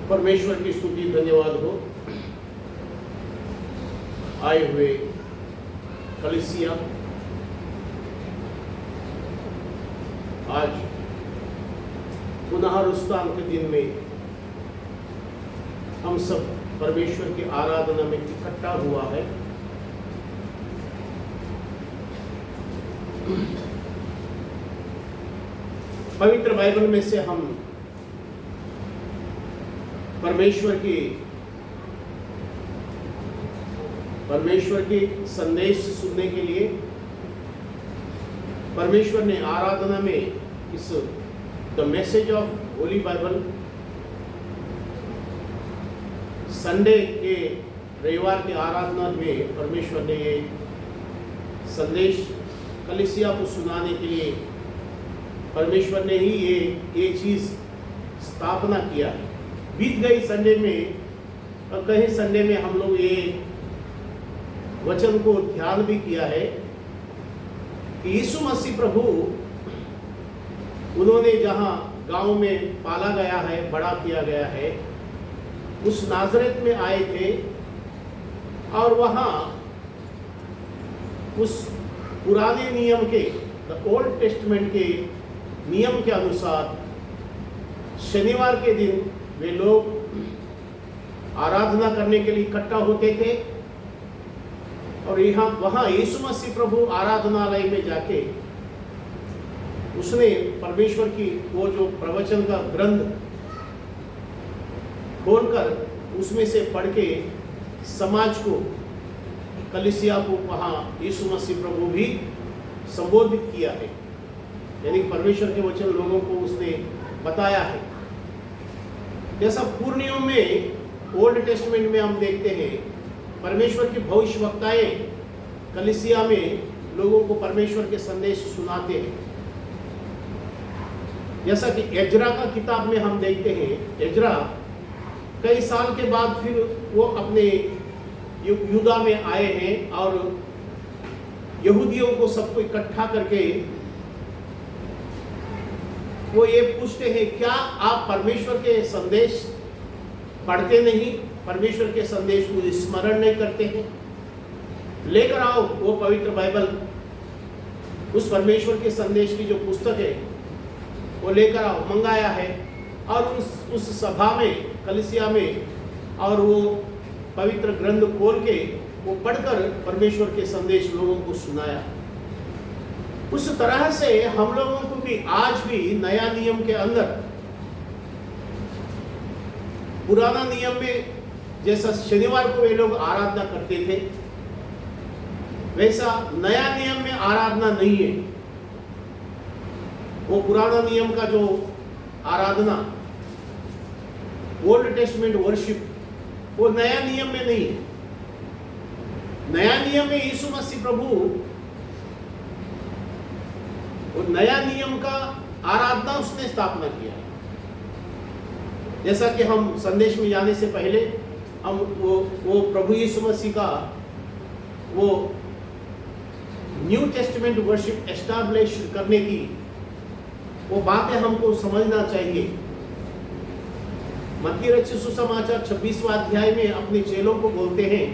परमेश्वर की स्तुति धन्यवाद हो। आए हुए कलीसिया आज पुनरुत्थान के दिन में हम सब परमेश्वर की आराधना में इकट्ठा हुआ है। पवित्र बाइबल में से हम परमेश्वर की संदेश सुनने के लिए परमेश्वर ने आराधना में इस the message of Holi Bible Sunday के रविवार के आराधना में परमेश्वर ने ये संदेश कलीसिया को सुनाने के लिए परमेश्वर ने ही ये चीज स्थापना किया है। बीत गई संडे में और कई संडे में हम लोग ये वचन को ध्यान भी किया है कि यीशु मसीह प्रभु उन्होंने जहां गांव में पाला गया है, बड़ा किया गया है, उस नाजरेत में आए थे और वहां उस पुराने नियम के द ओल्ड टेस्टमेंट के नियम के अनुसार शनिवार के दिन वे लोग आराधना करने के लिए इकट्ठा होते थे और वहां यीशु मसीह प्रभु आराधनालय में जाके उसने परमेश्वर की वो जो प्रवचन का ग्रंथ खोलकर उसमें से पढ़ के समाज को, कलीसिया को वहां यीशु मसीह प्रभु भी संबोधित किया है। यानी परमेश्वर के वचन लोगों को उसने बताया है। जैसा पूर्व नियम में ओल्ड टेस्टमेंट में हम देखते हैं परमेश्वर की भविष्यवक्ताएं कलीसिया में लोगों को परमेश्वर के संदेश सुनाते हैं। जैसा कि एजरा का किताब में हम देखते हैं, एजरा कई साल के बाद फिर वो अपने यूदा में आए हैं और यहूदियों को सबको इकट्ठा करके वो ये पूछते हैं, क्या आप परमेश्वर के संदेश पढ़ते नहीं, परमेश्वर के संदेश को स्मरण नहीं करते हैं? लेकर आओ वो पवित्र बाइबल, उस परमेश्वर के संदेश की जो पुस्तक है वो लेकर आओ। मंगाया है और उस सभा में, कलीसिया में, और वो पवित्र ग्रंथ खोल के वो पढ़कर परमेश्वर के संदेश लोगों को सुनाया। उस तरह से हम लोगों को भी आज भी नया नियम के अंदर, पुराना नियम में जैसा शनिवार को वे लोग आराधना करते थे वैसा नया नियम में आराधना नहीं है। वो पुराना नियम का जो आराधना, ओल्ड टेस्टमेंट वर्शिप, वो नया नियम में नहीं है। नया नियम में यीशु मसीह प्रभु वो नया नियम का आराधना उसने स्थापना किया है। जैसा कि हम संदेश में जाने से पहले हम वो प्रभु यीशु मसीह का वो न्यू टेस्टमेंट वर्शिप एस्टैब्लिश करने की वो बातें हमको समझना चाहिए। मत्ती रचित सुसमाचार 26वां अध्याय में अपने चेलों को बोलते हैं,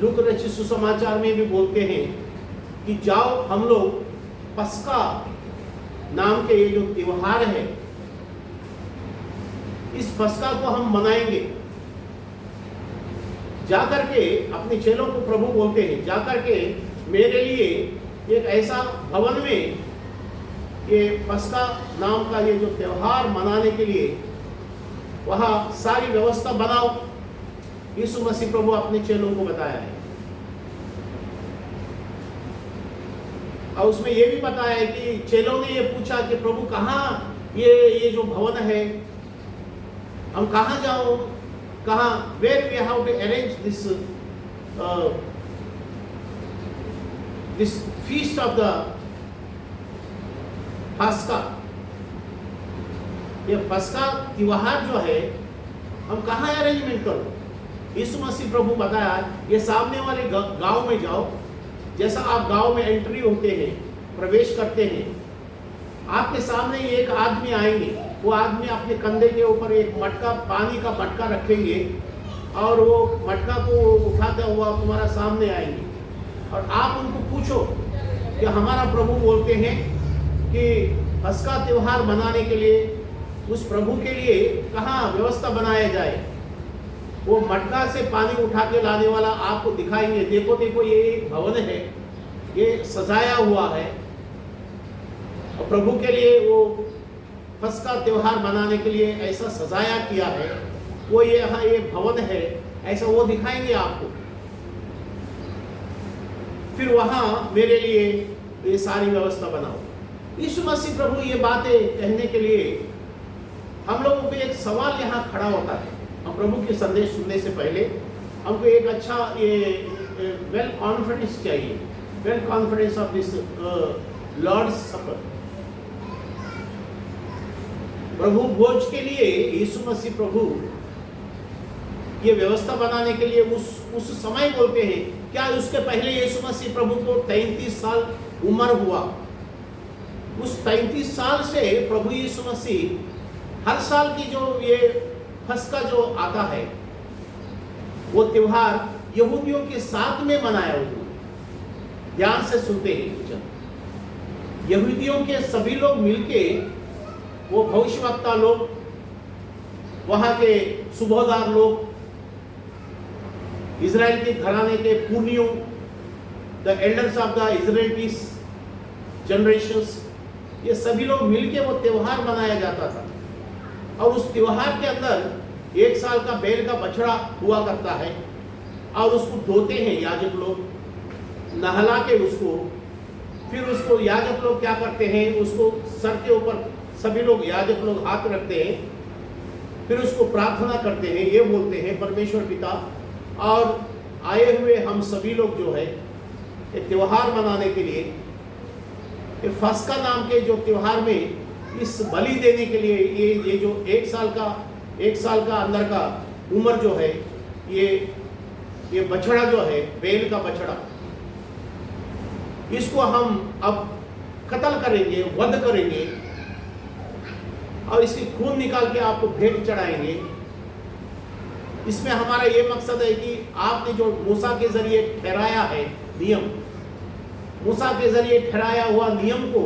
लूका रचित सुसमाचार में भी बोलते हैं कि जाओ हम लोग पस्का नाम के ये जो त्योहार है, इस पस्का को हम मनाएंगे। जाकर के अपने चेलों को प्रभु बोलते हैं, जाकर के मेरे लिए एक ऐसा भवन में ये पस्का नाम का ये जो त्योहार मनाने के लिए वहां सारी व्यवस्था बनाओ। यीशु मसीह प्रभु अपने चेलों को बताया है और उसमें ये भी बताया है कि चेलों ने ये पूछा कि प्रभु कहाँ ये जो भवन है, हम कहाँ जाओ, कहाँ, where we have to arrange this feast of the पस्का। ये पस्का त्योहार जो है हम कहाँ अरेंजमेंट करो? यीशु मसीह प्रभु बताया ये सामने वाले गांव में जाओ। जैसा आप गांव में एंट्री होते हैं, प्रवेश करते हैं आपके सामने ही एक आदमी आएंगे, वो आदमी अपने कंधे के ऊपर एक मटका, पानी का मटका रखेंगे और वो मटका को उठाते हुआ तुम्हारा सामने आएंगे और आप उनको पूछो कि हमारा प्रभु बोलते हैं कि पस्का त्योहार मनाने के लिए उस प्रभु के लिए कहाँ व्यवस्था बनाया जाए। वो मटका से पानी उठा के लाने वाला आपको दिखाएंगे, देखो देखो ये एक भवन है, ये सजाया हुआ है और प्रभु के लिए वो पस्का त्योहार मनाने के लिए ऐसा सजाया किया है, वो ये भवन है, ऐसा वो दिखाएंगे आपको। फिर वहां मेरे लिए ये सारी व्यवस्था बनाओ। यीशु मसीह प्रभु ये बातें कहने के लिए हम लोगों पे एक सवाल यहाँ खड़ा होता है। हम प्रभु के संदेश सुनने से पहले हमको एक अच्छा ये वेल कॉन्फिडेंस चाहिए, well confidence of this lord's supper. प्रभु भोज के लिए यीशु मसीह प्रभु ये व्यवस्था बनाने के लिए उस समय बोलते हैं। क्या उसके पहले यीशु मसीह प्रभु को 33 साल उम्र हुआ? उस 33 साल से प्रभु यीशु मसीह हर साल की जो ये फसका जो आता है वो त्योहार यहूदियों के साथ में मनाया हुआ। ध्यान से सुनते हैं, यहूदियों के सभी लोग मिलके, वो भविष्यवक्ता लोग, वहां के सुबहदार लोग, इजराइल के घराने के पुर्नियों, the elders of the Israelis generations, ये सभी लोग मिलके वो त्योहार मनाया जाता था। और उस त्योहार के अंदर 1 साल का बैल का बछड़ा हुआ करता है और उसको धोते हैं याजक लोग, नहला के उसको, फिर उसको याजक लोग क्या करते हैं, उसको सर के ऊपर सभी लोग याजक लोग हाथ रखते हैं, फिर उसको प्रार्थना करते हैं, ये बोलते हैं परमेश्वर पिता और आए हुए हम सभी लोग जो है ये त्योहार मनाने के लिए, ये फसका नाम के जो त्योहार में इस बलि देने के लिए ये जो 1 साल का अंदर का उम्र जो है, ये बछड़ा जो है, बैल का बछड़ा, इसको हम अब कत्ल करेंगे, वध करेंगे और इसकी खून निकाल के आपको भेंट चढ़ाएंगे। इसमें हमारा ये मकसद है कि आपने जो मूसा के जरिए ठहराया है नियम, मूसा के जरिए ठहराया हुआ नियम को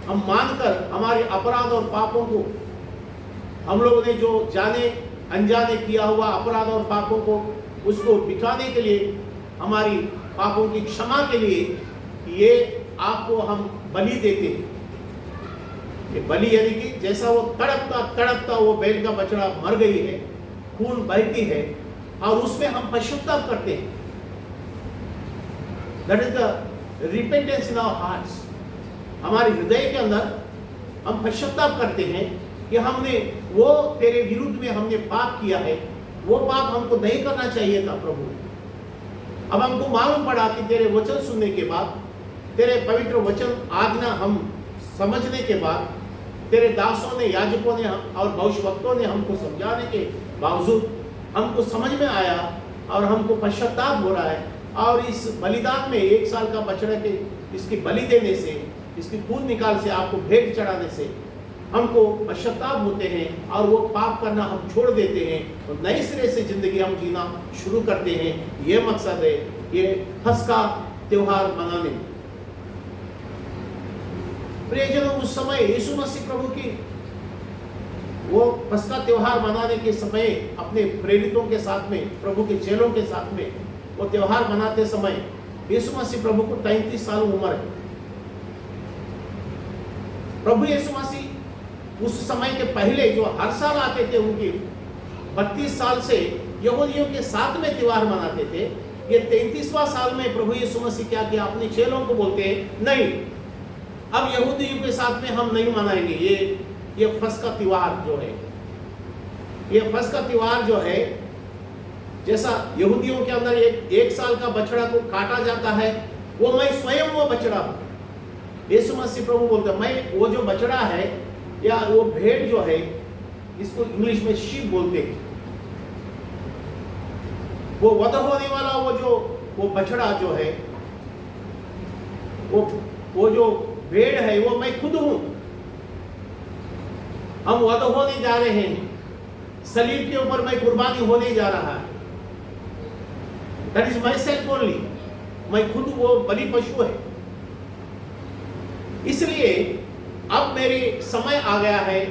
हम मानकर हमारे अपराध और पापों को, हम लोगों ने जो जाने अनजाने किया हुआ अपराध और पापों को, उसको मिटाने के लिए, हमारी पापों की क्षमा के लिए ये आपको हम बलि देते हैं। ये बलि यानी कि जैसा वो तड़पता वो बैल का बछड़ा मर गई है, खून बहती है और उसमें हम पश्चाताप करते हैं। That is the repentance in our hearts. हमारे हृदय के अंदर हम पश्चाताप करते हैं कि हमने वो तेरे विरुद्ध में हमने पाप किया है, वो पाप हमको नहीं करना चाहिए था प्रभु। अब हमको मालूम पड़ा कि तेरे वचन सुनने के बाद, तेरे पवित्र वचन आज्ञा हम समझने के बाद, तेरे दासों ने, याजकों ने और भविष्यवक्तों ने हमको समझाने के बावजूद हमको समझ में आया और हमको पश्चाताप हो रहा है। और इस बलिदान में 1 साल का बछड़ा के इसकी बलि देने से, इसकी खून निकाल से, आपको भेंट चढ़ाने से हमको पश्चाताप होते हैं और वो पाप करना हम छोड़ देते हैं और नए सिरे से जिंदगी हम जीना शुरू करते हैं। ये मकसद है ये फसका त्योहार मनाने में। प्रियजनों, उस समय यीशु मसीह प्रभु की वो फसका त्योहार मनाने के समय अपने प्रेरितों के साथ में, प्रभु के चेलों के साथ में वो त्योहार मनाते समय यीशु मसीह प्रभु को 33 साल उम्र है। प्रभु यीशु मसीह उस समय के पहले जो हर साल आते थे, उनकी 32 साल से यहूदियों के साथ में त्योहार मनाते थे। ये 33वां साल में प्रभु यीशु मसीह क्या किया, अपने चेलों को बोलते हैं नहीं, अब यहूदियों के साथ में हम नहीं मनाएंगे ये फसका त्योहार जो है। ये फसका त्योहार जो है, जैसा यहूदियों के अंदर एक साल का बछड़ा को काटा जाता है, वो मैं स्वयं वो बछड़ा हूं। यीशु मसीह प्रभु बोलते हैं मैं वो जो बछड़ा है या वो भेड़ जो है, इसको इंग्लिश में शीप बोलते हैं, वो वध होने वाला वो बछड़ा जो है, वो जो भेड़ है, वो मैं खुद हूं। हम वध होने जा रहे हैं, सलीब के ऊपर मैं कुर्बानी होने जा रहा है। That is my self only, मैं खुद वो बलि पशु है। इसलिए अब मेरे समय आ गया है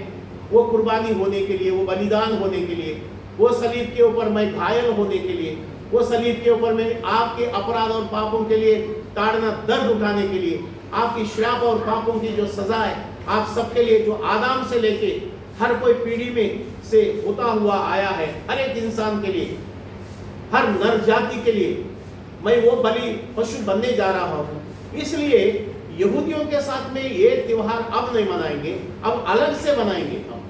वो कुर्बानी होने के लिए, वो बलिदान होने के लिए, वो सलीब के ऊपर मैं घायल होने के लिए, वो सलीब के ऊपर मैं आपके अपराध और पापों के लिए ताड़ना दर्द उठाने के लिए, आपकी श्राप और पापों की जो सजा है आप सबके लिए, जो आदम से लेके हर कोई पीढ़ी में से होता हुआ आया है, हर एक इंसान के लिए, हर नर जाति के लिए मैं वो बलि पशु बनने जा रहा हूं। इसलिए यहूदियों के साथ में ये त्योहार अब नहीं मनाएंगे, अब अलग से मनाएंगे हम।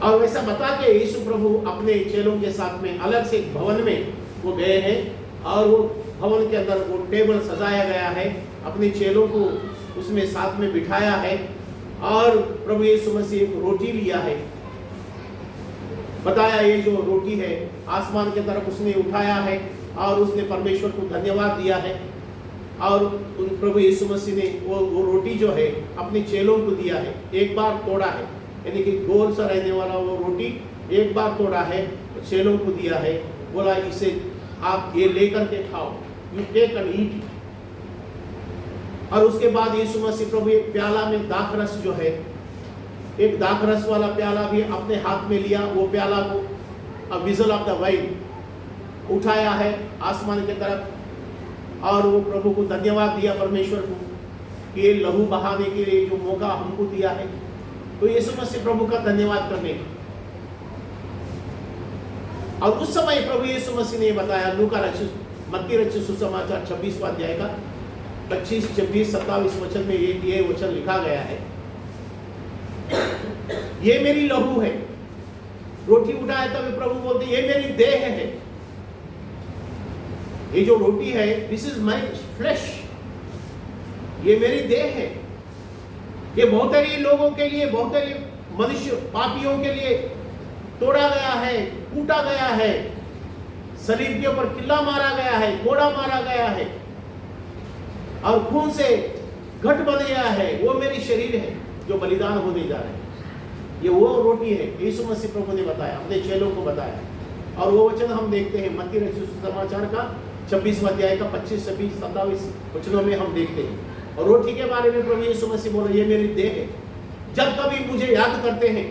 और वैसा बता के यीशु प्रभु अपने चेलों के साथ में अलग से एक भवन में वो गए हैं, और वो भवन के अंदर वो टेबल सजाया गया है, अपने चेलों को उसमें साथ में बिठाया है, और प्रभु यीशु मसीह एक रोटी लिया है, बताया ये जो रोटी है आसमान की तरफ उसने उठाया है, और उसने परमेश्वर को धन्यवाद दिया है, और प्रभु यीशु मसीह ने वो रोटी जो है अपने चेलों को दिया है, एक बार तोड़ा है, यानी कि गोल सा रहने वाला वो रोटी एक बार तोड़ा है, चेलों को दिया है, बोला इसे आप ये लेकर के खाओ, यू टेक एंड ईट। और उसके बाद यीशु मसीह प्रभु एक प्याला में दाखरस जो है, एक दाखरस वाला प्याला भी अपने हाथ में लिया, वो प्याला को विजल ऑफ द वाइन उठाया है आसमान की तरफ, और वो प्रभु को धन्यवाद दिया परमेश्वर को कि ये लहू बहाने के लिए जो मौका हमको दिया है। तो यीशु मसीह प्रभु का धन्यवाद करने का, और उस समय प्रभु यीशु मसीह ने बताया, लूका रचित मत्ती रचित सुसमाचार 26वां अध्याय का 25, 26, 27 वचन में ये वचन लिखा गया है, ये मेरी लहू है। रोटी उठाया तब प्रभु बोलते ये मेरी देह है, ये जो रोटी है दिस इज माई फ्लैश, ये मेरी देह है। ये बहुतरी लोगों के लिए, बहुतरी मनुष्य पापियों के लिए तोड़ा गया है, कूटा गया है, सलीब के ऊपर किल्ला मारा गया है, कोड़ा मारा गया है, और खून से घट बन गया है। वो मेरी शरीर है जो बलिदान होने जा रहे हैं। ये वो रोटी है, यीशु मसीह प्रभु ने बताया, अपने चेलों को बताया। और वो वचन हम देखते हैं मत्ती रचित सुसमाचार का 26वां अध्याय का 25, 26, 27 वचनों में हम देखते हैं। और रोटी के बारे में प्रभु यीशु मसीह बोला ये मेरी देह है। जब कभी मुझे याद करते हैं,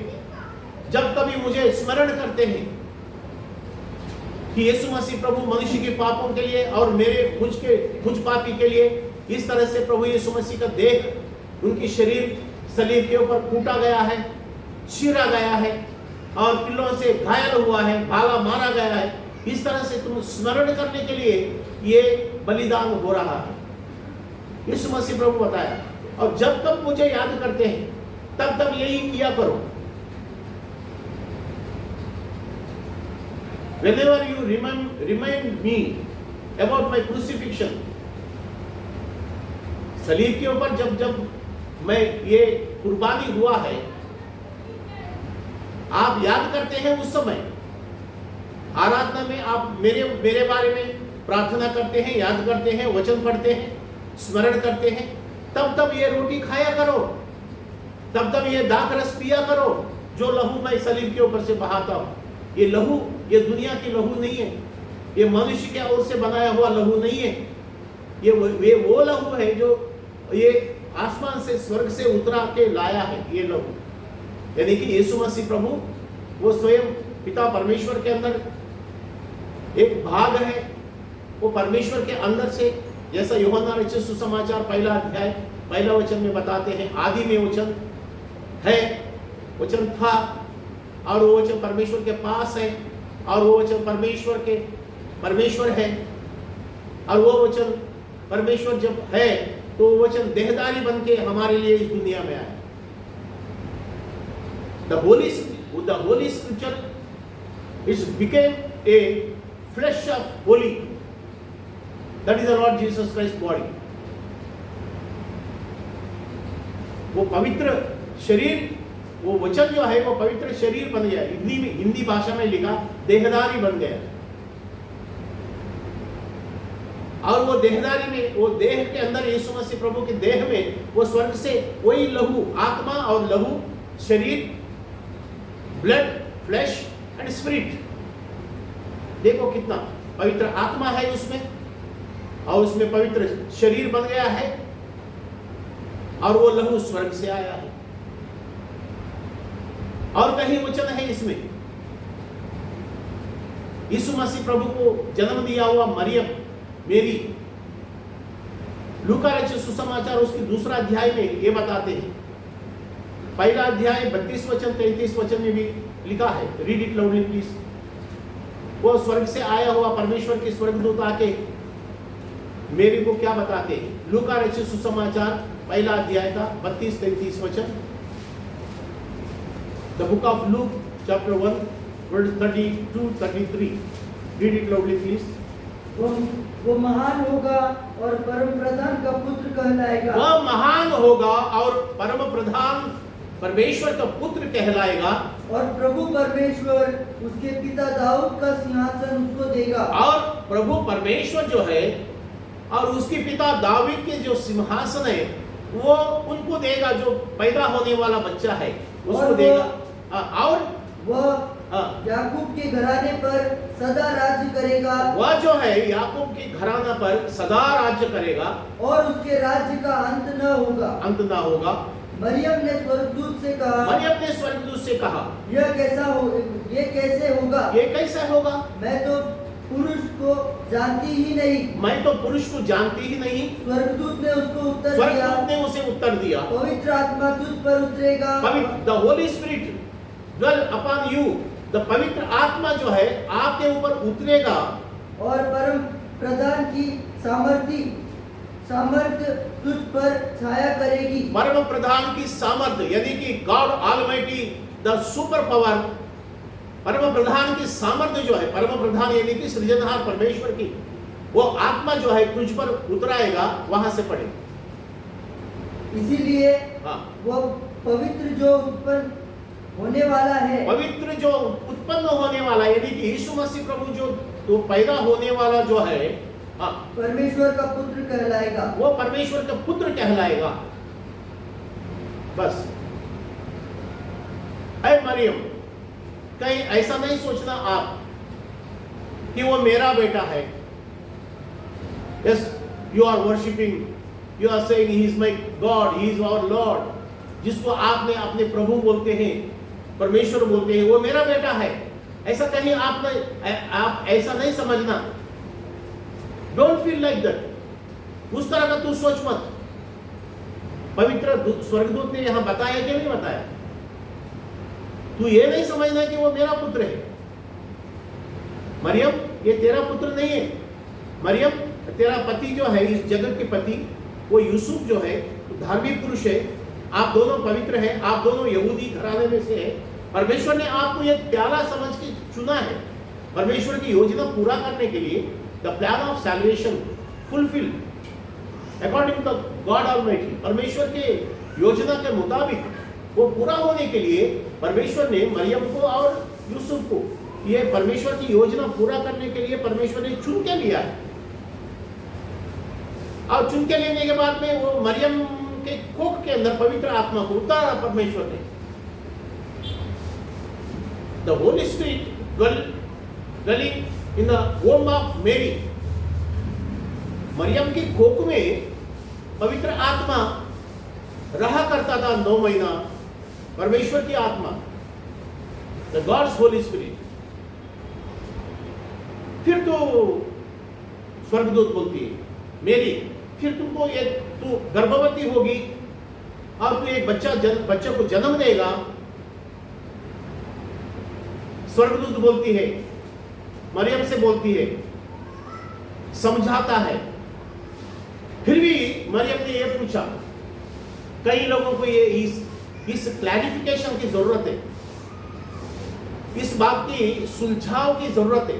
जब कभी मुझे स्मरण करते हैं कि यीशु मसीह प्रभु मनुष्य के पापों के लिए और मुझ पापी के लिए इस तरह से प्रभु यीशु मसीह का देह, उनकी शरीर सलीब के ऊपर कूटा गया है, चीरा गया है, और किलों से घायल हुआ है, भाला मारा गया है, इस तरह से तुम स्मरण करने के लिए ये बलिदान हो रहा है, यीशु मसीह प्रभु बताया। और जब तक मुझे याद करते हैं तब तक यही किया करो। Whenever you remind me about my crucifixion, सलीब के ऊपर जब मैं ये कुर्बानी हुआ है, आप याद करते हैं उस समय आराधना में, आप मेरे बारे में प्रार्थना करते हैं, याद करते हैं, वचन पढ़ते हैं, स्मरण करते हैं, तब ये रोटी खाया करो, तब ये दाखरस पिया करो जो लहू मैं सलीब के ऊपर से बहाता हूं। ये लहू, ये दुनिया की लहू नहीं है, ये मनुष्य के ओर से बनाया हुआ लहू नहीं है, ये वो लहू है जो ये आसमान से, स्वर्ग से उतरा के लाया है ये लहू। यानी कि यीशु मसीह प्रभु वो स्वयं पिता परमेश्वर के अंदर एक भाग है, वो परमेश्वर के अंदर से, जैसा यूहन्ना रचित सुसमाचार 1 अध्याय 1 वचन में बताते हैं, आदि में वचन है, वचन था, और वो वचन परमेश्वर के पास है, और वो वचन परमेश्वर है, और वो वचन परमेश्वर जब है तो वो वचन देहधारी बन के हमारे लिए इस दुनिया में आया। The Holy Scripture it became a flesh of holy, that is the Lord Jesus Christ body। वो पवित्र शरीर, वो वचन जो है वो पवित्र शरीर बन गया। हिंदी भाषा में लिखा देहधारी बन गया, और वो देहधारी में, वो देह के अंदर, यीशु मसीह प्रभु के देह में वो स्वर्ग से वही लहू, आत्मा और लहू शरीर, ब्लड, फ्लैश एंड स्पिरिट। देखो कितना पवित्र आत्मा है उसमें, और उसमें पवित्र शरीर बन गया है, और वो लहू स्वर्ग से आया है। और कहीं वचन है इसमें, यीशु मसीह प्रभु को जन्म दिया हुआ मरियम मेरी, लूका रचित सुसमाचार उसके दूसरा अध्याय में ये बताते हैं। पहला अध्याय 32 वचन 33 वचन में भी लिखा है, रीड इट लाउडली प्लीज। वो स्वर्ग से आया हुआ परमेश्वर के स्वर्गदूत आके मेरी को क्या बताते हैं? लूका रचित सुसमाचार पहला अध्याय का 32-33 वचन। The book of Luke chapter 1 verse 32-33। Read it loudly please. वो महान होगा और परम प्रधान का पुत्र कहलाएगा। वह महान होगा और परम प्रधान परमेश्वर का पुत्र कहलाएगा। और प्रभु परमेश्वर उसके पिता दाऊद का सिंहासन उसको देगा। और प्रभु परमेश्वर जो है और उसके पिता दाऊद के जो सिंहासन है वो उनको देगा, जो पैदा होने वाला बच्चा है उसको देगा। और वह याकूब के घराने पर सदा राज्य करेगा। वह जो है याकूब के घराना पर सदा राज्य करेगा, और उसके राज्य का अंत न होगा। अंत न होगा। मरियम ने स्वर्गदूत से कहा, मरियम ने स्वर्गदूत से कहा, ये कैसे होगा? ये कैसे होगा? मैं तो पुरुष को जानती ही नहीं। मैं तो पुरुष को जानती ही नहीं। स्वर्गदूत ने उसको उत्तर दिया, स्वर्गदूत ने उसे उत्तर दिया, पवित्र आत्मा तुझ पर उतरेगा। The Holy spirit dwell upon you। The पवित्र आत्मा जो है आपके ऊपर उतरेगा, और परम प्रधान की सामर्थ्य तुझ पर छाया करेगी। परम प्रधान की सामर्थ्य यानी कि God almighty the super power, परम प्रधान की सामर्थ्य जो है, परम प्रधान यानी कि सृजनहार परमेश्वर की वो आत्मा जो है तुझ पर उतराएगा। वहां से पढ़े। इसीलिए हाँ, वो पवित्र जो उत्पन्न होने वाला है, पवित्र जो उत्पन्न होने वाला यानी कि यीशु मसीह प्रभु जो तो पैदा होने वाला जो है, हाँ, परमेश्वर का पुत्र कहलाएगा। वो परमेश्वर का पुत्र कहलाएगा। बस ऐ मरियम, कहीं ऐसा नहीं सोचना आप कि वो मेरा बेटा है। Yes, you are worshipping, you are saying he is my God, he is our Lord. जिसको आपने अपने प्रभु बोलते हैं, परमेश्वर बोलते हैं, वो मेरा बेटा है। ऐसा कहीं आप ऐसा नहीं समझना। Don't feel like that. उस तरह का तू सोच मत। पवित्र स्वर्गदूत ने यहां बताया कि नहीं बताया? तू ये नहीं समझना कि वो मेरा पुत्र है। मरियम, ये तेरा पुत्र नहीं है। मरियम, तेरा पति जो है, इस जगत के पति, वो यूसुफ जो है धार्मिक पुरुष है। आप दोनों पवित्र हैं, आप दोनों यहूदी घराने में से हैं। परमेश्वर ने आपको ये प्याला समझ के चुना है परमेश्वर की योजना पूरा करने के लिए। The plan of salvation fulfil according to God Almighty. परमेश्वर के योजना के मुताबिक वो पूरा होने के लिए परमेश्वर ने मरियम को और यूसुफ को, ये परमेश्वर की योजना पूरा करने के लिए परमेश्वर ने चुन के लिया है। और चुन के लेने के बाद में वो मरियम के कोख के अंदर पवित्र आत्मा को उतारा परमेश्वर ने। The Holy Spirit dwelling in the womb of Mary। मरियम की कोख में पवित्र आत्मा रहा करता था 9 महीना। परमेश्वर की आत्मा, द गॉड्स होली स्पिरिट। फिर तो स्वर्गदूत बोलती है, मेरी, फिर तुमको तू गर्भवती होगी और तू एक बच्चे को जन्म देगा। स्वर्गदूत बोलती है, मरियम से बोलती है, समझाता है। फिर भी मरियम ने यह पूछा। कई लोगों को ये इस क्लैरिफिकेशन की जरूरत है, इस बात की सुलझाव की जरूरत है,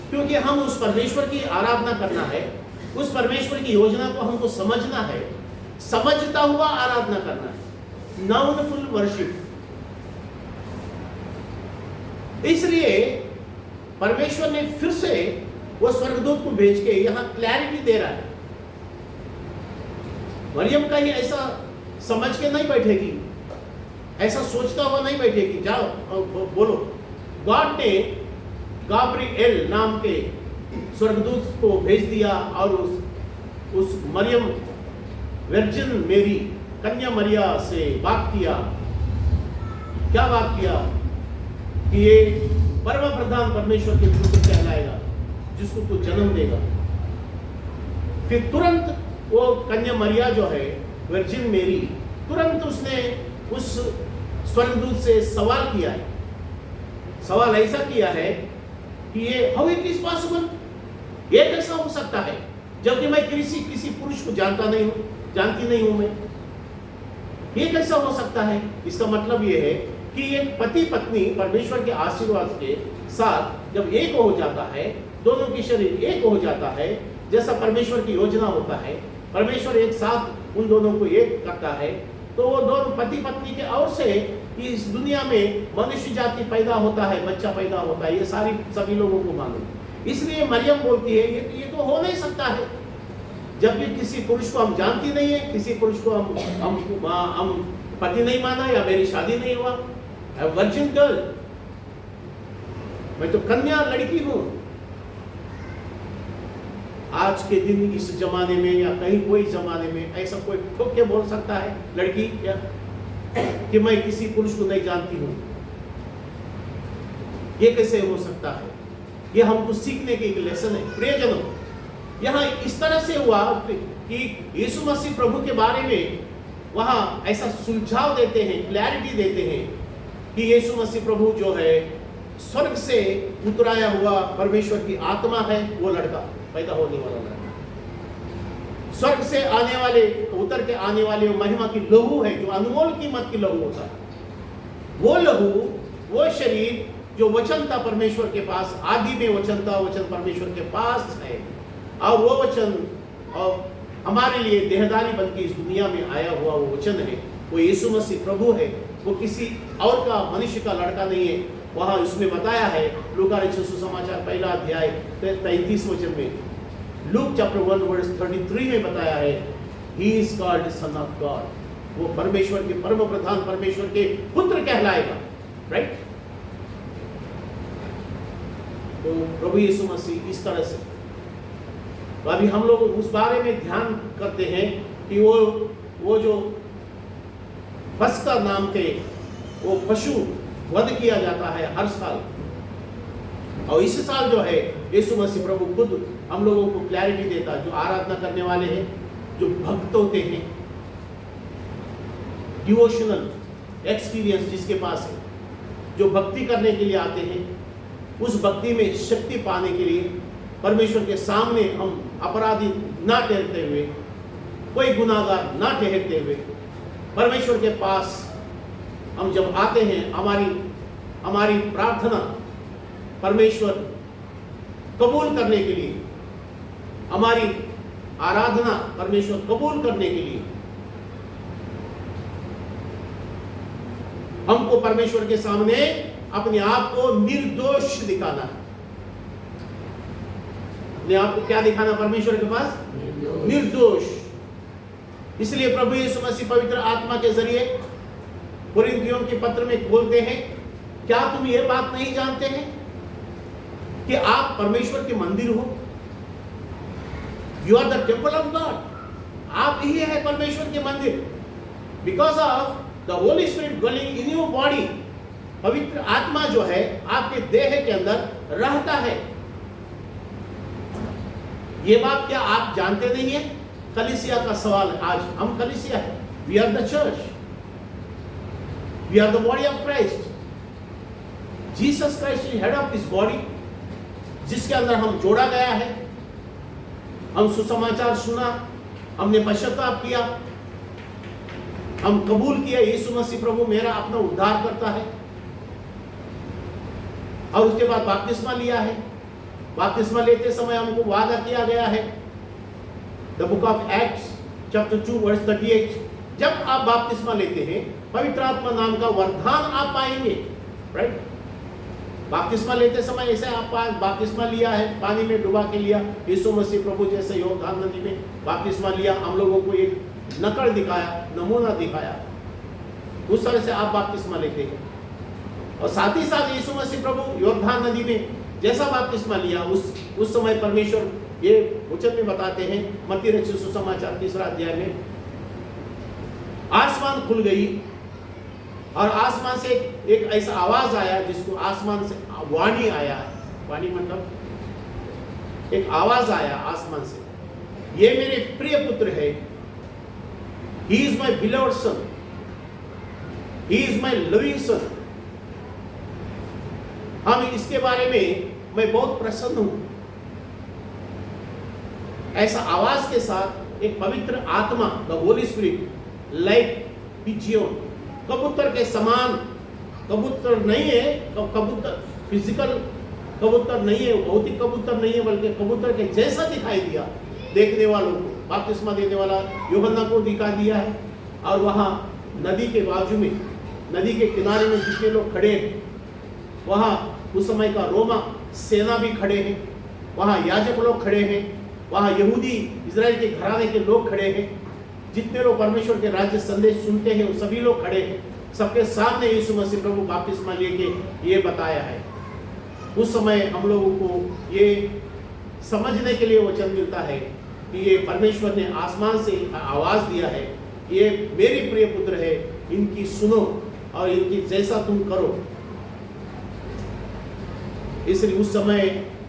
क्योंकि हम उस परमेश्वर की आराधना करना है, उस परमेश्वर की योजना को हमको समझना है, समझता हुआ आराधना करना है, नाउनफुल वर्शिप। इसलिए परमेश्वर ने फिर से वो स्वर्गदूत को भेज के यहां क्लैरिटी दे रहा है। मरियम का ही ऐसा समझ के नहीं बैठेगी, ऐसा सोचता हुआ नहीं बैठेगी, जाओ बोलो। गॉड ने गाब्रिएल नाम के स्वर्गदूत को भेज दिया और उस मरियम वर्जिन मेरी कन्या मरिया से बात किया। क्या बात किया? कि ये परम प्रधान परमेश्वर के पुत्र कहलाएगा, जिसको तू जन्म देगा। फिर तुरंत वो कन्या मरिया जो है, वर्जिन मेरी, तुरंत उसने उस स्वर्गदूत से सवाल किया है। सवाल ऐसा किया है कि ये हाउ इट इज पॉसिबल, ये कैसा हो सकता है, जबकि मैं किसी पुरुष को जानती नहीं हूं मैं, ये कैसा हो सकता है? इसका मतलब ये है कि एक पति पत्नी परमेश्वर के आशीर्वाद के साथ जब एक हो जाता है, दोनों की शरीर एक हो जाता है, जैसा परमेश्वर की योजना होता है, परमेश्वर एक साथ उन दोनों को एक करता है, तो वो दोनों पति पत्नी के ओर से इस दुनिया में मनुष्य जाति पैदा होता है, बच्चा पैदा होता है। ये सभी लोगों को मालूम। इसलिए मरियम बोलती है ये तो हो नहीं सकता है, जबकि किसी पुरुष को हम जानती नहीं है, किसी पुरुष को हम पति नहीं माना, या मेरी शादी नहीं हुआ, वर्जिन गर्ल, मैं तो कन्या लड़की हूं। आज के दिन इस जमाने में या कहीं कोई जमाने में ऐसा कोई ठोक के बोल सकता है लड़की या कि मैं किसी पुरुष को नहीं जानती हूं? ये कैसे हो सकता है? ये हमको सीखने की एक लेसन है। प्रियजनों, यहाँ इस तरह से हुआ कि यीशु मसीह प्रभु के बारे में वहां ऐसा सुझाव देते हैं, क्लैरिटी देते हैं कि यीशु मसीह प्रभु जो है स्वर्ग से उतराया हुआ परमेश्वर की आत्मा है, वो लड़का पैदा होने वाला लड़का, स्वर्ग से आने वाले, उतर के आने वाले महिमा की लहू है, जो अनमोल कीमत की लहू होता है। वो लहू, वो शरीर जो वचन था परमेश्वर के पास, आदि में वचन था, वचन परमेश्वर के पास है, और वो वचन और हमारे लिए देहधारी बनके इस दुनिया में आया हुआ वो वचन है, वो यीशु मसीह प्रभु है। वो किसी और का, मनुष्य का लड़का नहीं है। वहां उसमें बताया है, लूका रचित सुसमाचार पहला अध्याय 33 वचन में, लूक चैप्टर 1 वर्स 33 में बताया है, he is called son of God. वो परमेश्वर के, परम प्रधान परमेश्वर के पुत्र कहलाएगा, राइट? तो प्रभु यीशु मसीह इस तरह से, तो अभी हम लोग उस बारे में ध्यान करते हैं कि वो जो फसका नाम के वो पशु वध किया जाता है हर साल, और इस साल जो है यीशु मसीह प्रभु खुद हम लोगों को क्लैरिटी देता, जो आराधना करने वाले हैं, जो भक्त होते हैं, डिवोशनल एक्सपीरियंस जिसके पास है, जो भक्ति करने के लिए आते हैं, उस भक्ति में शक्ति पाने के लिए परमेश्वर के सामने हम अपराधी ना ठहरते हुए, कोई गुनाहगार ना ठहरते हुए, परमेश्वर के पास हम जब आते हैं, हमारी प्रार्थना परमेश्वर कबूल करने के लिए, हमारी आराधना परमेश्वर कबूल करने के लिए, हमको परमेश्वर के सामने अपने आप को निर्दोष दिखाना है। अपने आप को क्या दिखाना परमेश्वर के पास? निर्दोष। इसलिए प्रभु यीशु मसीह पवित्र आत्मा के जरिए कोरिन्थियों के पत्र में बोलते हैं, क्या तुम ये बात नहीं जानते हैं कि आप परमेश्वर के मंदिर हो? You are the temple of God. आप ही है परमेश्वर के मंदिर। Because of the Holy Spirit dwelling in your body, पवित्र आत्मा जो है आपके देह के अंदर रहता है। ये बात क्या आप जानते नहीं है? कलीसिया का सवाल। आज हम कलीसिया है, we are the church, we are the body of Christ. Jesus Christ is head of this body, जिसके अंदर हम जोड़ा गया है। हम सुसमाचार सुना, हमने पश्चाताप किया, हम कबूल किया यीशु मसीह प्रभु मेरा अपना उद्धार करता है, और उसके बाद बपतिस्मा लिया है। बपतिस्मा लेते समय हमको वादा किया गया है, the book of Acts chapter 2 verse 38, जब आप बपतिस्मा लेते हैं पवित्र आत्मा नाम का वरदान आप पाएंगे, राइट? बपतिस्मा लेते समय ऐसे आप बपतिस्मा लिया है, पानी में डुबा के लिया, यीशु मसीह प्रभु जैसे योर्दान नदी में बपतिस्मा लिया, हम लोगों को एक नकल दिखाया, नमूना दिखाया। उस तरह से आप बपतिस्मा लेते हैं। और साथ ही साथ यीशु मसीह प्रभु यॉर्दान नदी में जैसा बपतिस्मा लिया, उस समय परमेश्वर ये वचन में बताते हैं, मत्ती रचित सुसमाचार 3 अध्याय में, आसमान खुल गई और आसमान से एक ऐसा आवाज आया जिसको आसमान से वाणी आया। वाणी मतलब एक आवाज आया आसमान से, ये मेरे प्रिय पुत्र है, he is my beloved son, he is my loving son. हम इसके बारे में मैं बहुत प्रसन्न हूं। ऐसा आवाज के साथ एक पवित्र आत्मा, the Holy spirit, like pigeon, कबूतर के समान, कबूतर नहीं है, कबूतर फिजिकल कबूतर नहीं है, भौतिक कबूतर नहीं है, बल्कि कबूतर के जैसा दिखाई दिया देखने वालों को। बपतिस्मा देने वाला यूहन्ना को दिखा दिया है। और वहां नदी के बाजू में, नदी के किनारे में जितने लोग खड़े हैं, वहां उस समय का रोमा सेना भी खड़े हैं, वहां याजक लोग खड़े हैं, वहां यहूदी इजराइल के घराने के लोग खड़े हैं, जितने लोग परमेश्वर के राज्य संदेश सुनते हैं वो सभी लोग खड़े हैं। सबके सामने यीशु मसीह प्रभु बपतिस्मा लेके ये बताया है। उस समय हम लोगों को ये समझने के लिए वचन मिलता है कि ये परमेश्वर ने आसमान से आवाज दिया है, ये मेरे प्रिय पुत्र है, इनकी सुनो और इनकी जैसा तुम करो। इसलिए उस समय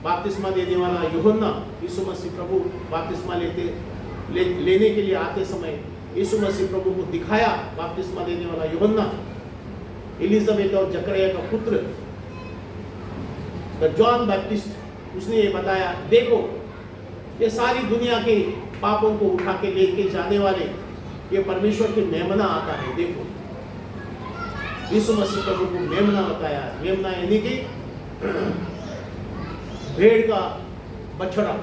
बपतिस्मा देने वाला यूहन्ना, यीशु मसीह प्रभु बपतिस्मा लेने के लिए आते समय यीशु मसीह प्रभु को दिखाया। बपतिस्मा देने वाला यूहन्ना एलिजाबेथ और जकरिया का पुत्र जॉन बैप्टिस्ट, उसने ये बताया, देखो ये सारी दुनिया के पापों को उठा के लेके जाने वाले ये परमेश्वर के मेमना आता है। देखो यीशु मसीह प्रभु को मेमना बताया। मेमना यानी कि भेड़ का बछड़ा,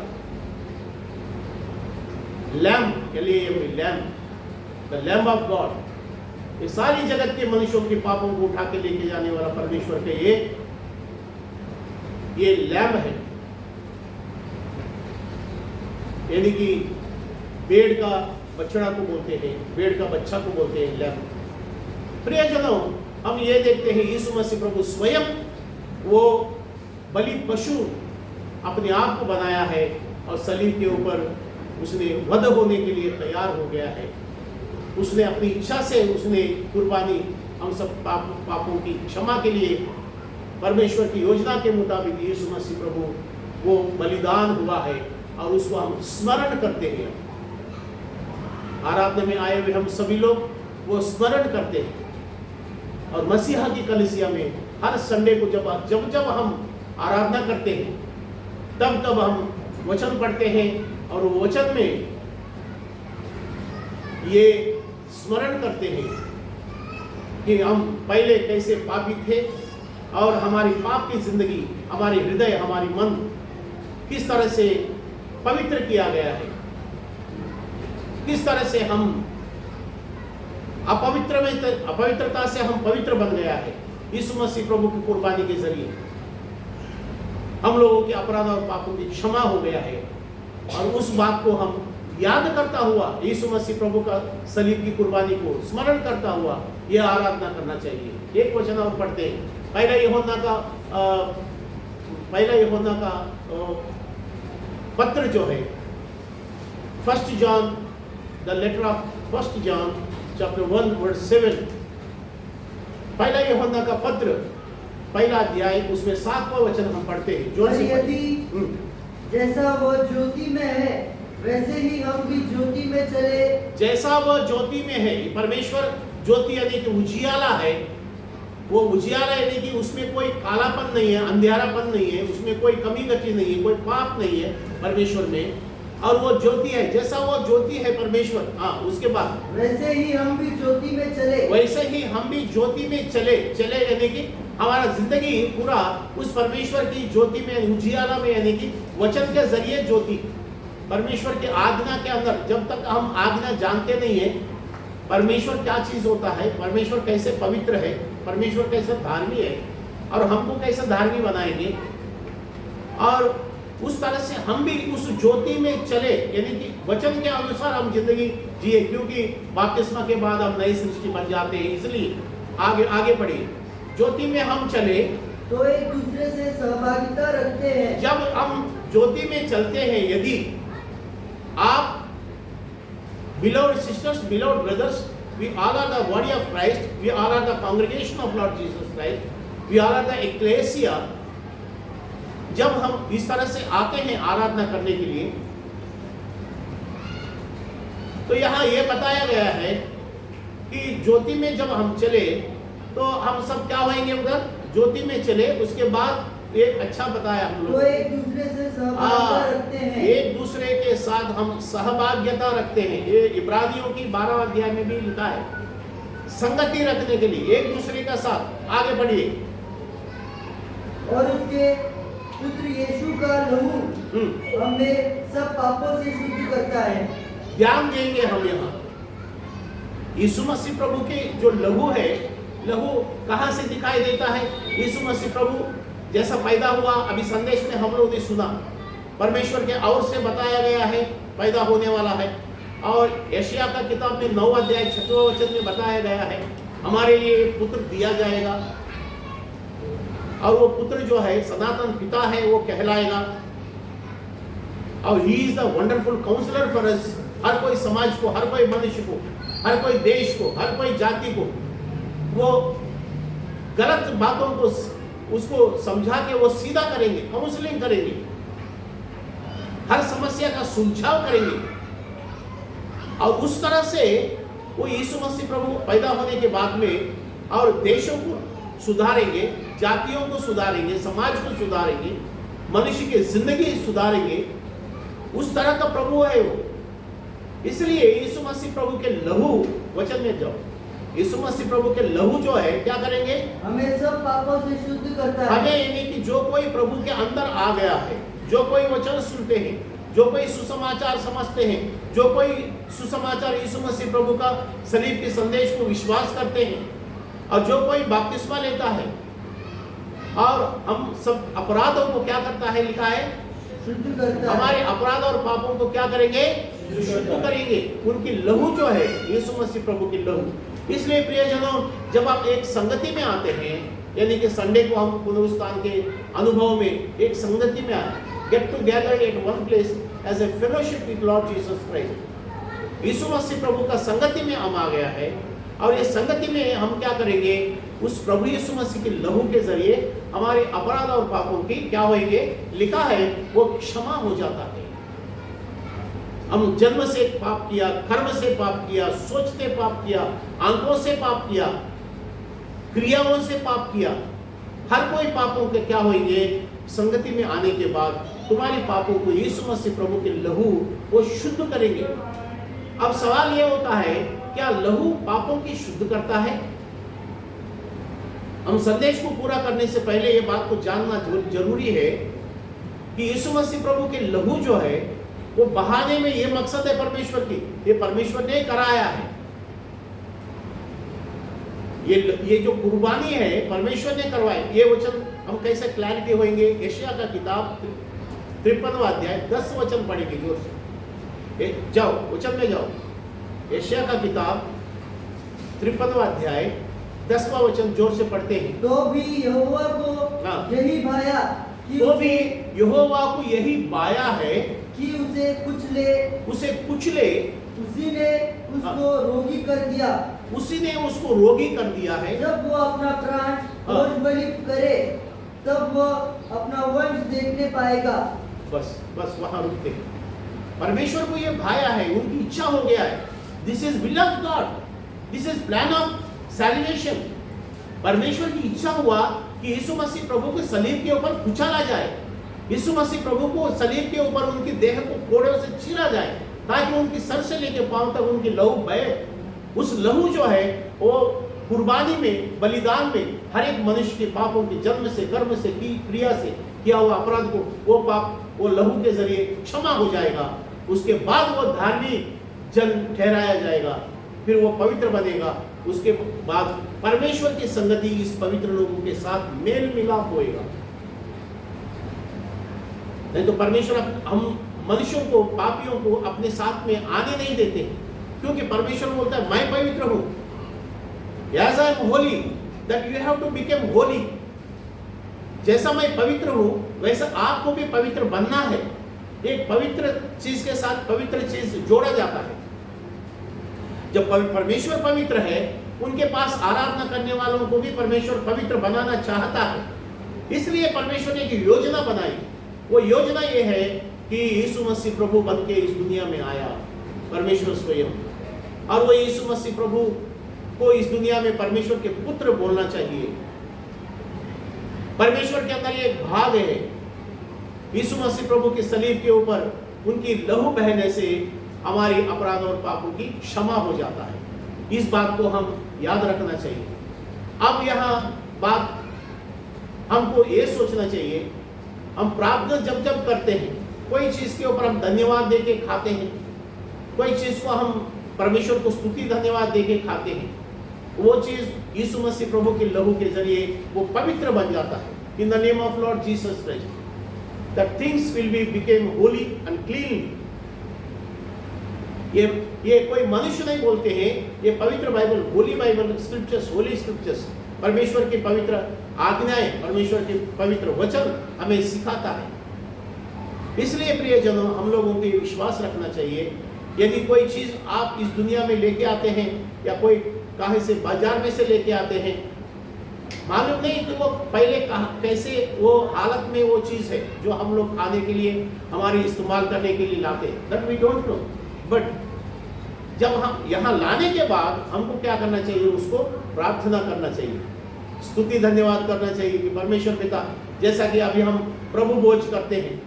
लैम्ब के लिए lamb, the lamb of God. ये सारी जगत के मनुष्यों के पापों को उठा के लेके जाने वाला परमेश्वर के ये लैम्ब है, यानी कि भेड़ का बछड़ा को बोलते हैं, भेड़ का बच्चा को बोलते हैं लैम्ब। प्रियजनों, हम ये देखते हैं यीशु मसीह प्रभु स्वयं वो बलि पशु अपने आप को बनाया है और सलीब के ऊपर उसने वध होने के लिए तैयार हो गया है। उसने अपनी इच्छा से उसने कुर्बानी हम सब पापों की क्षमा के लिए परमेश्वर की योजना के मुताबिक यीशु मसीह प्रभु वो बलिदान हुआ है और उसको हम स्मरण करते हैं। आराधना में आए हुए हम सभी लोग वो स्मरण करते हैं। और मसीहा की कलीसिया में हर संडे को जब हम आराधना करते हैं तब हम वचन पढ़ते हैं और वो वचन में ये स्मरण करते हैं कि हम पहले कैसे पापी थे और हमारी पाप की जिंदगी, हमारे हृदय, हमारी मन किस तरह से पवित्र किया गया है, किस तरह से हम अपवित्रता से हम पवित्र बन गया है। यीशु मसीह प्रभु की कुर्बानी के जरिए हम लोगों के अपराध और पापों की क्षमा हो गया है। और उस बात को हम याद करता हुआ, यीशु मसीह प्रभु का सलीब की कुर्बानी को स्मरण करता हुआ यह आराधना करना चाहिए। एक वचन और पढ़ते हैं, पहला यूहन्ना का पत्र जो है, 1 John, the letter of 1 John chapter 1 verse 7, पहला यूहन्ना का पत्र पहला अध्याय उसमें 7वां वचन हम पढ़ते हैं। जोर से यदि जैसा वो ज्योति में है वैसे ही हम भी ज्योति में चले। जैसा वह ज्योति में है, परमेश्वर ज्योति यानी कि उजियाला है। वो उजियाला यानी कि उसमें कोई कालापन नहीं है, अंधेरापन नहीं है, उसमें कोई कमी गति नहीं है, कोई पाप नहीं है परमेश्वर में। और वो ज्योति है, जैसा वो ज्योति है परमेश्वर। हाँ, उसके बाद वैसे ही हम भी ज्योति में चले। वैसे ही हम भी ज्योति में चले यानी कि हमारा जिंदगी पूरा उस परमेश्वर की ज्योति में, उजियाला में, यानी कि वचन के जरिए ज्योति, परमेश्वर के आज्ञा के अंदर। जब तक हम आज्ञा जानते नहीं है परमेश्वर क्या चीज होता है, परमेश्वर कैसे पवित्र है, परमेश्वर कैसे धार्मिक है और हमको कैसे धार्मिक बनाएंगे, और उस तरह से हम भी उस ज्योति में चले, यानी कि वचन के अनुसार हम जिंदगी जिए, क्योंकि बपतिस्मा के बाद हम नई सृष्टि बन जाते हैं। इसलिए आगे बढ़िए, ज्योति में हम चले तो एक दूसरे से सहभागिता रखते हैं। जब हम ज्योति में चलते हैं, यदि आप beloved sisters, beloved brothers, we all are the body of Christ, we all are the congregation of Lord Jesus Christ, we all are the ecclesia। जब हम इस तरह से आते हैं आराधना करने के लिए, तो यहाँ ये बताया गया है कि ज्योति में जब हम चले तो हम सब क्या होंगे, उधर ज्योति में चले। उसके बाद एक अच्छा बताया हम लोग, तो एक दूसरे से सहभागिता रखते हैं, एक दूसरे के साथ हम सहभागिता रखते हैं। ये इब्रानियों की 12 अध्याय में भी लिखा है, संगति रखने के लिए एक दूसरे का साथ। आगे बढ़िए। और उसके पुत्र यीशु का लहू हमें सब पापों से शुद्ध करता है। ध्यान देंगे हम यहाँ, यीशु मसीह प्रभु के जो लहू है, लहू कहाँ से दिखाई देता है? यीशु मसीह प्रभु जैसा पैदा हुआ, अभी संदेश में हम लोग ने सुना, परमेश्वर के ओर से बताया गया है पैदा होने वाला है। और यशायाह का किताब में 9 अध्याय 6वां वचन में बताया गया है, हमारे लिए एक पुत्र दिया जाएगा, और वो पुत्र जो है सनातन पिता है, वो कहलाएगा। और he is the wonderful counsellor for us. हर कोई समाज को, हर कोई मनुष्य को, हर कोई देश को, हर कोई जाति को, वो गलत बातों को उसको समझा के वो सीधा करेंगे, काउंसलिंग करेंगे, हर समस्या का सुलझाव करेंगे। और उस तरह से वो यीशु मसीह प्रभु पैदा होने के बाद में और देशों को सुधारेंगे, जातियों को सुधारेंगे, समाज को सुधारेंगे, मनुष्य की जिंदगी सुधारेंगे। उस तरह का प्रभु है वो। इसलिए यीशु मसीह प्रभु के लहू, वचन में जाओ, यीशु मसीह प्रभु के लहू जो है क्या करेंगे? हमें सब पापों से शुद्ध करता है। हमें, यानी कि जो कोई प्रभु के अंदर आ गया है, जो कोई वचन सुनते हैं, जो कोई सुसमाचार समझते हैं, जो कोई सुसमाचार यीशु मसीह प्रभु का सलीब के संदेश को विश्वास करते हैं, और जो कोई बपतिस्मा लेता है, और हम सब अपराधों को क्या करता है, लिखा है, शुद्ध करता है। हमारे अपराध और पापों को क्या करेंगे? शुद्ध करेंगे। उनकी लहू जो है, यीशु मसीह प्रभु की लहू। इसलिए प्रियजनों, जब आप एक संगति में आते हैं, यानी कि संडे को हम पुनरुत्थान के अनुभव में एक संगति में आए, get together at one place as a fellowship with Lord Jesus Christ. यीशु मसीह प्रभु का संगति में हम आ गया है, और ये संगति में हम क्या करेंगे? उस प्रभु यीशु मसीह के लहू के जरिए हमारे अपराध और पापों की क्या होंगे? लिखा है वो क्षमा हो जाता है। हम जन्म से पाप किया, कर्म से पाप किया, सोचते पाप किया, आंखों से पाप किया, क्रियाओं से पाप किया, हर कोई पापों के क्या होंगे? संगति में आने के बाद तुम्हारे पापों को यीशु मसीह प्रभु के लहू वो शुद्ध करेंगे। अब सवाल ये होता है, क्या लहू पापों की शुद्ध करता है? हम संदेश को पूरा करने से पहले ये बात को जानना जरूरी है कि यीशु मसीह प्रभु के लहू जो है वो बहाने में, ये मकसद है परमेश्वर की, ये परमेश्वर ने कराया है। ये जो कुर्बानी है परमेश्वर ने करवाई। ये वचन हम कैसे क्लैरिटी होंगे? यशायाह का किताब 53वां अध्याय 10 वचन पढ़ेंगे जोर से। जाओ वचन में जाओ, यशायाह का किताब 53वां अध्याय 10वां वचन जोर से पढ़ते हैं। तो भी यहोवा को यही भाया कि तो भी यहोवा को यही बाया है कि उसे कुचले, उसी ने उसको रोगी कर दिया, उसी ने उसको रोगी कर दिया है। जब वो अपना प्राण भोज बलि करे, तब वो अपना वंश देखने पाएगा। बस वहां रुकते हैं। परमेश्वर को ये भाया है, उनकी इच्छा हो गया है। This is will of God, this is plan of salvation. परमेश्वर की इच्छा हुआ कि यीशु मसीह प्रभु को सलीब के ऊपर कुचला जाए, यीशु मसीह प्रभु को सलीब के ऊपर उनकी देह को कोड़ों से चीरा जाए, ताकि उनकी सर से लेकर पांव तक उनकी लहू बहे। उस लहू जो है वो कुर्बानी में, बलिदान में, हर एक मनुष्य के पापों के जन्म से, कर्म से, की क्रिया से किया हुआ अपराध को वो पाप वो लहू के जरिए क्षमा हो जाएगा। उसके बाद वो धार्मिक जन ठहराया जाएगा, फिर वो पवित्र बनेगा। उसके बाद परमेश्वर की संगति इस पवित्र लोगों के साथ मेल मिलाप होएगा। नहीं तो परमेश्वर हम मनुष्यों को, पापियों को अपने साथ में आने नहीं देते, क्योंकि परमेश्वर बोलता है मैं पवित्र हूं, as I am holy that you have to become holy. जैसा मैं पवित्र हूं वैसा आपको भी पवित्र बनना है। एक पवित्र चीज के साथ पवित्र चीज जोड़ा जाता है। जब परमेश्वर पवित्र है, उनके पास आराधना करने वालों को भी परमेश्वर पवित्र बनाना चाहता है। इसलिए परमेश्वर ने एक योजना बनाई। वो योजना ये है कि यीशु मसीह प्रभु बन के इस दुनिया में आया, परमेश्वर स्वयं। और वो यीशु मसीह प्रभु को इस दुनिया में परमेश्वर के पुत्र बोलना चाहिए। परमेश्वर के अंदर एक भाग है, यीशु मसीह प्रभु के सलीब के ऊपर उनकी लहू बहने से हमारी अपराध और पापों की क्षमा हो जाता है। इस बात को हम याद रखना चाहिए। अब यहाँ बात हमको ये सोचना चाहिए, हम प्रार्थना जब जब करते हैं, कोई चीज के ऊपर हम धन्यवाद देके खाते हैं, कोई चीज को हम परमेश्वर को स्तुति धन्यवाद देके खाते हैं, वो चीज यीशु मसीह प्रभु के लहू के जरिए वो पवित्र बन जाता है। In the name of Lord Jesus Christ the things will be became Holi and clean. ये कोई मनुष्य नहीं बोलते हैं, ये पवित्र Bible, Holi Bible, scriptures, Holi scriptures, परमेश्वर की पवित्र आज्ञाएं, परमेश्वर के पवित्र वचन हमें सिखाता है। इसलिए प्रियजनों, हम लोगों को विश्वास रखना चाहिए, यदि कोई चीज आप इस दुनिया में लेके आते हैं या कोई कहीं से बाजार में से लेके आते हैं, मालूम नहीं कि वो पहले कैसे वो हालत में वो चीज है जो हम लोग खाने के लिए, हमारे इस्तेमाल करने के लिए लाते हैं, that we don't know. But जब हम यहाँ लाने के बाद हमको क्या करना चाहिए, उसको प्रार्थना करना चाहिए, स्तुति धन्यवाद करना चाहिए कि परमेश्वर पिता, जैसा कि अभी हम प्रभु भोज करते हैं,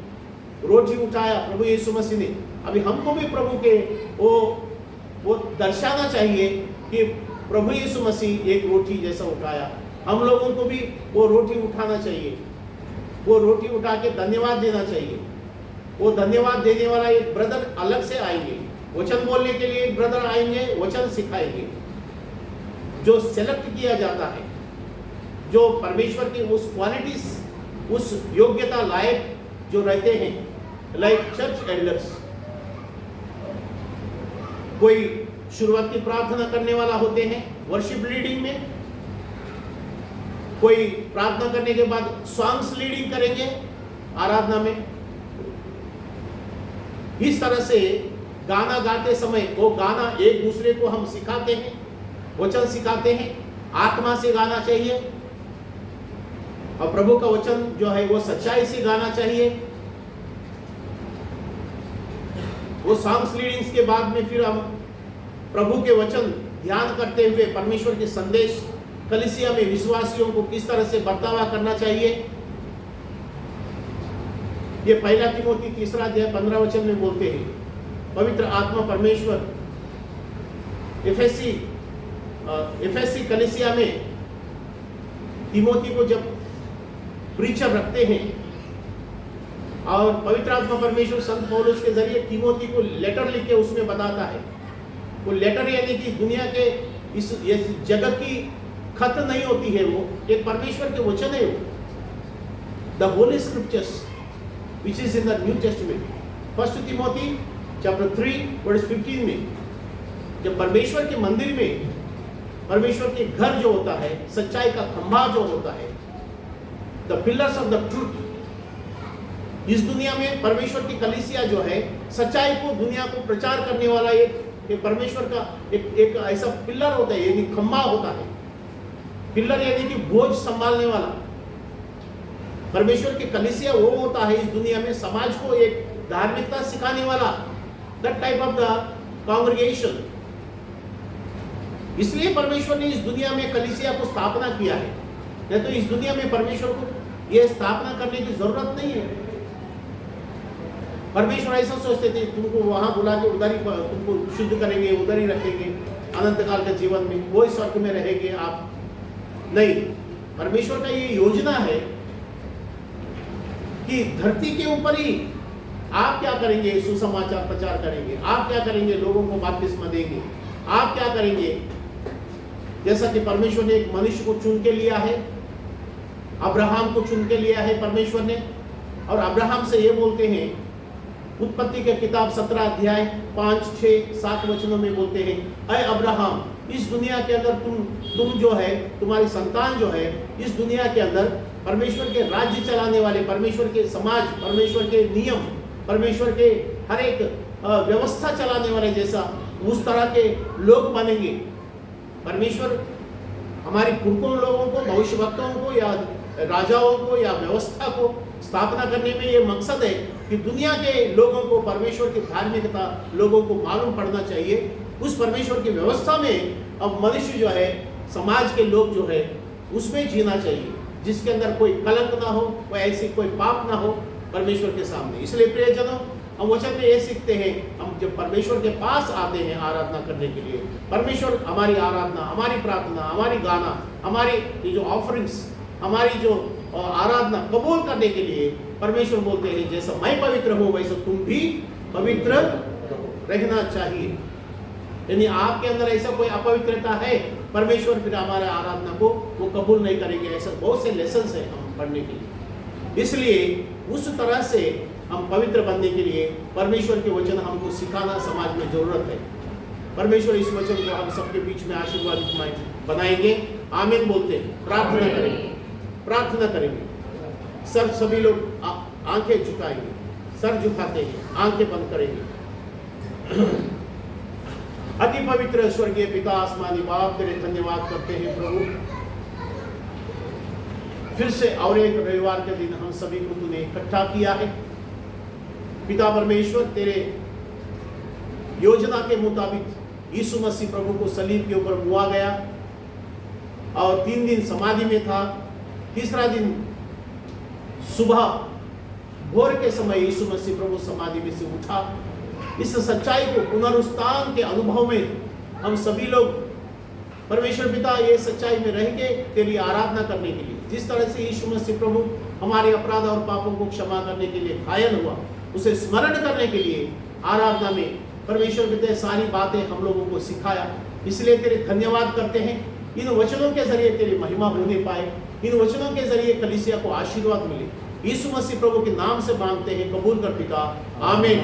रोटी उठाया प्रभु यीशु मसीह ने, अभी हमको भी प्रभु के वो दर्शाना चाहिए कि प्रभु यीशु मसीह एक रोटी जैसा उठाया, हम लोगों को भी वो रोटी उठाना चाहिए, वो रोटी उठा के धन्यवाद देना चाहिए। वो धन्यवाद देने वाला एक ब्रदर अलग से आएंगे, वचन बोलने के लिए एक ब्रदर आएंगे, वचन सिखाएंगे। जो सेलेक्ट किया जाता है, जो परमेश्वर की उस क्वालिटीज, उस योग्यता लायक जो रहते हैं, लाइक चर्च एल्डर्स। कोई शुरुआत की प्रार्थना करने वाला होते हैं वर्शिप लीडिंग में, कोई प्रार्थना करने के बाद सॉन्ग्स लीडिंग करेंगे आराधना में। इस तरह से गाना गाते समय वो गाना एक दूसरे को हम सिखाते हैं, वचन सिखाते हैं, आत्मा से गाना चाहिए और प्रभु का वचन जो है वो सच्चाई से गाना चाहिए। वो सॉन्ग्स लीडिंग्स के बाद में फिर हम प्रभु के वचन ध्यान करते हुए परमेश्वर के संदेश, कलीसिया में विश्वासियों को किस तरह से बर्तावा करना चाहिए, ये पहला तिमोथी 3 अध्याय 15 वचन में बोलते हैं। पवित्र आत्मा परमेश्वर एफेसी कलीसिया में तिमोथी को जब प्रीचर रखते हैं और पवित्र आत्मा परमेश्वर संत पौलुस के जरिए तिमोथी को लेटर लिख के उसमें बताता है। वो लेटर यानी कि दुनिया के इस जगत की खत नहीं होती है, वो एक परमेश्वर के वचन है। वो the holy scriptures which is in the New Testament. 1 Timothy chapter 3 verse 15 में जब परमेश्वर के मंदिर में, परमेश्वर के घर जो होता है, सच्चाई का खंभा जो होता है, the pillars of the truth, इस दुनिया में परमेश्वर की कलीसिया जो है सच्चाई को दुनिया को प्रचार करने वाला एक परमेश्वर का एक ऐसा पिलर होता है, यानी खंभा होता है। पिलर यानी कि बोझ संभालने वाला। परमेश्वर की कलीसिया वो होता है इस दुनिया में समाज को एक धार्मिकता सिखाने वाला, that type of the congregation. इसलिए परमेश्वर ने इस दुनिया में कलीसिया को स्थापना किया है, नहीं तो इस दुनिया में परमेश्वर को यह स्थापना करने की जरूरत नहीं है। परमेश्वर ऐसा सोचते थे, तुमको वहां बुला के उधर ही तुमको शुद्ध करेंगे, उधर ही रखेंगे अनंत काल के जीवन में, वही स्वर्ग में रहेंगे आप। नहीं, परमेश्वर का ये योजना है कि धरती के ऊपर ही आप क्या करेंगे, सुसमाचार प्रचार करेंगे, आप क्या करेंगे, लोगों को बपतिस्मा देंगे, आप क्या करेंगे। जैसा कि परमेश्वर ने एक मनुष्य को चुन के लिया है, अब्राहम को चुन के लिया है परमेश्वर ने, और अब्राहम से ये बोलते हैं, उत्पत्ति के किताब 17 अध्याय 5, 6, 7 वचनों में बोलते हैं, अय अब्राहम, इस दुनिया के अंदर तुम जो है, तुम्हारी संतान जो है, इस दुनिया के अंदर परमेश्वर के राज्य चलाने वाले, परमेश्वर के समाज, परमेश्वर के नियम, परमेश्वर के हर एक व्यवस्था चलाने वाले जैसा उस तरह के लोग बनेंगे। परमेश्वर हमारी पुरखों लोगों को, भविष्यवक्ताओं को या राजाओं को या व्यवस्था को स्थापना करने में ये मकसद है कि दुनिया के लोगों को परमेश्वर की धार्मिकता लोगों को मालूम पड़ना चाहिए। उस परमेश्वर की व्यवस्था में अब मनुष्य जो है, समाज के लोग जो है, उसमें जीना चाहिए जिसके अंदर कोई कलंक ना हो, कोई ऐसी कोई पाप ना हो परमेश्वर के सामने। इसलिए प्रियजनों, हम वचन में ये सीखते हैं, हम जब परमेश्वर के पास आते हैं आराधना करने के लिए, परमेश्वर हमारी आराधना, हमारी प्रार्थना, हमारी गाना, हमारी ये जो ऑफरिंग्स, हमारी जो आराधना कबूल करने के लिए परमेश्वर बोलते हैं, जैसा मैं पवित्र हूँ वैसे तुम भी पवित्र रहना चाहिए। यानी आपके अंदर ऐसा कोई अपवित्रता है, परमेश्वर फिर हमारे आराधना को वो कबूल नहीं करेंगे। ऐसा बहुत से लेसन्स है हम पढ़ने के लिए। इसलिए उस तरह से हम पवित्र बनने के लिए परमेश्वर के वचन हमको सिखाना समाज में जरूरत है। परमेश्वर इस वचन को हम सबके बीच में आशीर्वादित बनाएंगे। आमीन बोलते हैं, प्रार्थना करेंगे, प्रार्थना करेंगे। सर सभी लोग आंखें झुकाएंगे, सर झुकाते हैं, आंखें बंद करेंगे। अति पवित्र स्वर्गीय पिता, आसमानी बाप, तेरे धन्यवाद करते हैं प्रभु, फिर से और एक रविवार के दिन हम सभी को तूने इकट्ठा किया है। पिता परमेश्वर, तेरे योजना के मुताबिक यीशु मसीह प्रभु को सलीब के ऊपर मुआ गया और 3 दिन समाधि में था। तीसरा दिन सुबह भोर के समय यीशु मसीह प्रभु समाधि में से उठा। इस सच्चाई को, पुनरुत्थान के अनुभव में हम सभी लोग परमेश्वर पिता ये सच्चाई में रह के तेरी आराधना करने के लिए, जिस तरह से यीशु मसीह प्रभु हमारे अपराध और पापों को क्षमा करने के लिए घायल हुआ, उसे स्मरण करने के लिए आराधना में परमेश्वर पिता सारी बातें हम लोगों को सिखाया। इसलिए तेरे धन्यवाद करते हैं। इन वचनों के जरिए तेरी महिमा होने पाए, इन वचनों के जरिए कलीसिया को आशीर्वाद मिले। यीशु मसीह प्रभु के नाम से मांगते हैं, कबूल कर पिता, आमीन।